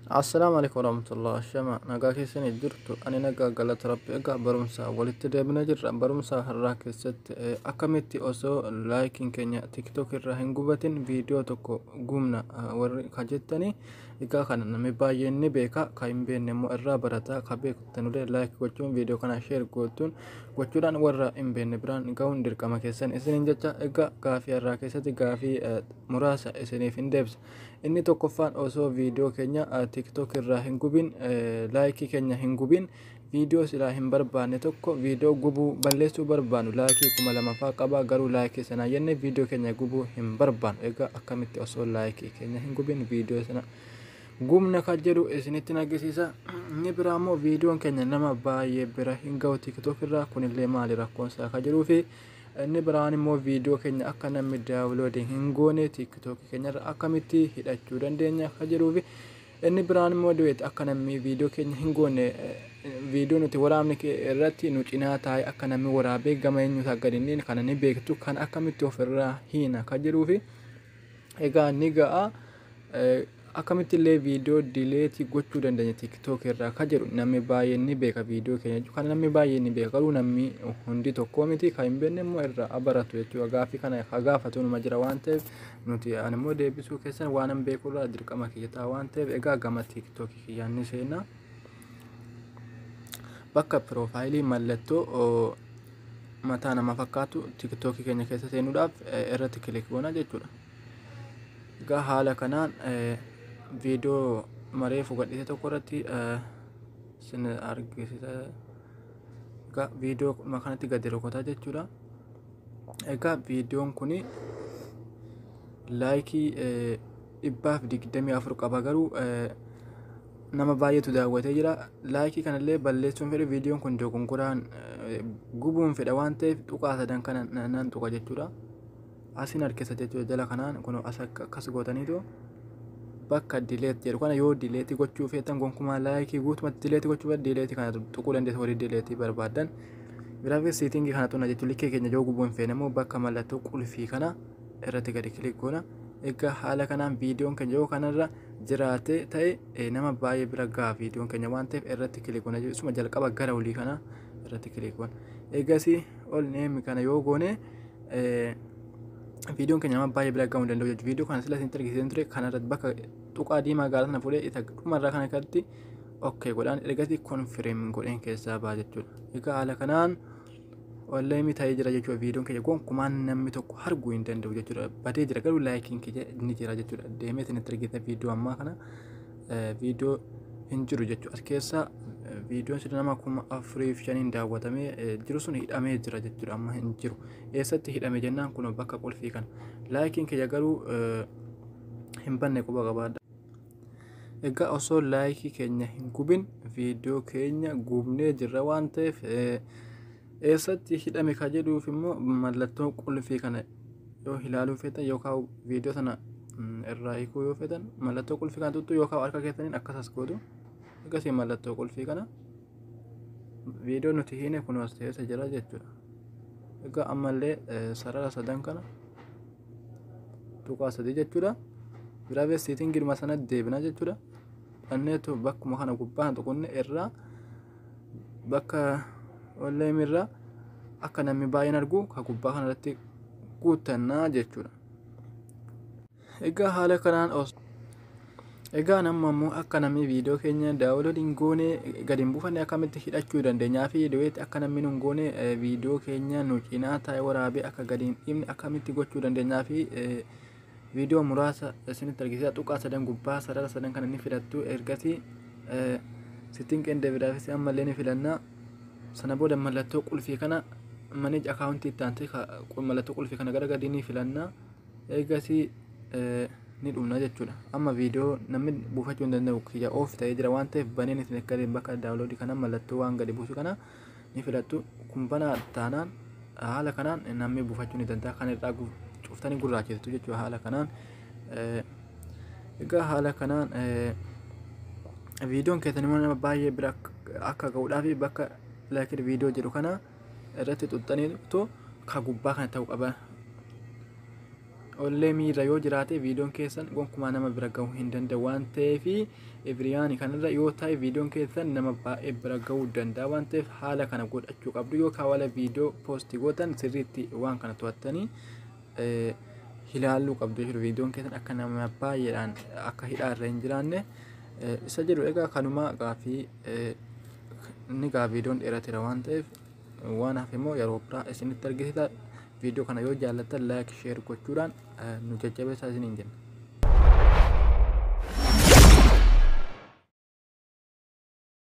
السلام عليكم ورحمة الله. شما نقاكي سنة جرتو أنا نقا قلت ربي أقا برمسا ولتدي بنجر برمسا هراك ست أكمتي أوسو لايكين كينيا تيك توك الرهن قبتين فيديو توكو قمنا وري خجتني إقا خانا نمي بايني بيكا كاين بين نمو الرا برتا خبيك تنولي لايك وچون فيديو كانا شير قوتون وچودان ورا إن بين نبران قاون دير كما كيسان إسنين جاچا إقا قافي الراكي ستي قافي مراسا إسنين فين ديبس inni tokkoffaan osoo viidiyoo keenya tiktok irraa hin gubin laayikii keenya hin gubin viidiyoo silaa hin barbaanne tokko viidiyoo gubuu balleessuu barbaannu laayikii 2000 qaba garuu laayikii sana jenne viidiyoo keenya gubuu hin barbaannu. Egaa akkamitti osoo laayikii keenya hin gubin viidiyoo sana gubna kan jedhu isinitti agarsiisa. Inni biraa immoo viidiyoon keenya nama baay'ee bira hin ga'u tiktok irraa kunillee maali rakkoon isaa kan jedhuu fi inni biraan immoo viidiyoo keenya akka namni daawunlooding hin goone tiktok keenya irra akkamitti hidhachuu dandeenya kan jedhuu fi inni biraan immoo du'eet akka namni viidiyoo keenya hin goone viidiyoo nuti waraabne irratti nu cinaa taa'ee akka namni waraabee gama eenyuusaa gadi inni kana ni beektu kan akkamitti ofirraa hiina kan jedhuu fi egaa ni ga'a. Akkamitti illee viidiyoo dileetii gochuu dandeenya tiktok irraa kan jedhu namni baay'een ni beeka viidiyoo keenya kan namni baay'een ni beeka garuu namni hundi tokko miti kan hin beekne immoo irraa baratu jechuudha. Gaaffii kana gaafatu numa jira waan ta'eef nuti animmoo deebisuu keessan waan hin beeku irraa dirqama kiyya ta'a waan ta'eef egaa gama tiktok kiyyaan ni seenna. Bakka piroofaayilii mallattoo mataa nama fakkaatu tiktok keenya keessa seenuudhaaf irratti kilik goona jechuudha. Egaa haala kanaan viidiyoo mareefu gadhiise tokko irratti sin argisiisa. Egaa viidiyoo kanatti gadi rukutaa jechuudha. Egaa viidiyoon kun laayikii 124 qaba garuu nama baay'eetu daawwatee jira. Laayikii kanallee balleessuun fedhe viidiyoon kun dogongoraan gubuun fedha waan ta'eef tuqaa sadan kana nan tuqa jechuudha. Asin harkisa jechuudha jala kanaan kun akkas gootaniitu bakka dileet jedhu kana yoo dileetii gochuu feetan gonkumaa laayikii guutumatti dileetii gochuu fedha dileetii kana tuquu dandeessa warri dileetii barbaadan. Biraafis siitingii kana xunna jechuun likkee keenya yoo gubuun feene immoo bakka mallattoo qulfii kana irratti gadi kilik goona. Egaa haala kanaan viidiyoon keenya yoo kanarra jiraate ta'e nama baay'ee bira ga'a viidiyoon keenya waan ta'eef irratti kilik goona jechuudha. Jalqaba gara olii kana irratti kilik goona. Egasii ol neemi kana yoo goone viidiyoon keenya nama baay'ee bira ga'uu danda'u jechuudha. Viidiyoo kana sila isin argisiisan ture kanarratti bakka tuqaa diimaa gaara sana fuudhee isa dhumarraa kana irratti okay godhaan ergasii konfirm godheen keessaa ba'a jechuudha. Egaa haala kanaan onlaayinii ta'ee jira jechuudha. Viidiyoon keenya gonkumaan namni tokko arguu hin danda'u jechuudha. Badee jira garuu laayikiin keenya ni jira jechuudha. Deemee isin argisiisan viidiyoo ammaa kana viidiyoo hin jiru jechuudha. As keessa viidiyoon sida nama 4,500 daawwatamee jiru sun hidhamee jira jechuudha. Amma hin jiru. Eessatti hidhame jennaan kun bakka qulfii kana. Laayikiin keenya garuu hin banne quba qabaadha. Egaa osoo laayikii keenya hin gubin viidiyoo keenya gubnee jirra waan ta'eef eessatti hidhame kan jedhuuf immoo mallattoo qulfii kana yoo ilaaluu feetan yookaan viidiyoo sana irraa hiikuu yoo feetan mallattoo qulfii kana tuttu yookaan harka keessaniin akkasas gootu. Egasii mallattoo qulfii kana viidiyoo nuti hiine kun as keessa jira jechuudha. Egaa ammallee sarara sadan kana tuqaa sadii jechuudha. Biraafis siitingii dhuma sana deebina jechuudha. Anneetu bakkuma kana gubbaan tuqunne irraa bakka onlaayinii irraa akka namni baay'een argu ka gubbaa kanarratti guuttannaa jechuudha. Egaa haala kanaan egaa nama immoo akka namni viidiyoo keenya daawunloodiin goone gadi hin buufanne akkamitti hidhachuu dandeenyaa fi du'eetti akka namni nun goone viidiyoo keenya nu cinaa taa'ee waraabee akka gadi hin dhiibne akkamitti gochuu dandeenyaa fi viidiyoo muraasa isinitti argisiisa. Tuqaa sadan gubbaa sarara sadan kana ni filattu ergasii sittiin qeendee biraafis ammallee ni filanna. Sana booda mallattoo qulfii kana manage akaawuntii itti aantee mallattoo qulfii kana gara gadii ni filanna. Egasii ni dhumna jechuudha. Amma viidiyoo namni buufachuu hin danda'u kiyya oof ta'ee jira waan ta'eef baneen isin akka bakka daawunloodii kana mallattoo waan gadi buusu kana ni filattu. Kun banaa taanaan haala kanaan namni buufachuu ni danda'a. Kan irraa cuftanii gurraachessitu jechuudha haala kanaan. Egaa haala kanaan viidiyoon keessan immoo nama baay'ee bira akka ga'uudhaaf bakka laayikii viidiyoo jedhu kana irratti xuxxanii to ka gubbaa kana ta'uu qaba. Ollee miira yoo jiraate viidiyoon keessan gonkumaa nama bira gahuu hin danda'u waan ta'eef Ebriyaanii kanarra yoo ta'e viidiyoon keessan nama baay'ee bira gahuu danda'a waan ta'eef haala kana godhachuu qabdu. Yoo kaawwala viidiyoo poostii gootan sirriitti waan kana to'attanii ilaaluu qabdu jechuudha. Viidiyoon keessan akka nama baay'eedhaan akka hidhaa irra hin jiraanne isa jedhu. Egaa kanuma gaafii inni viidiyoon dheerateera waan ta'eef waan hafe immoo yeroo biraa isinitti argisiisa. Viidiyoo kana yoo jaallattan laayik sheer gochuudhaan nu jajjabeessaa isiniin jenna.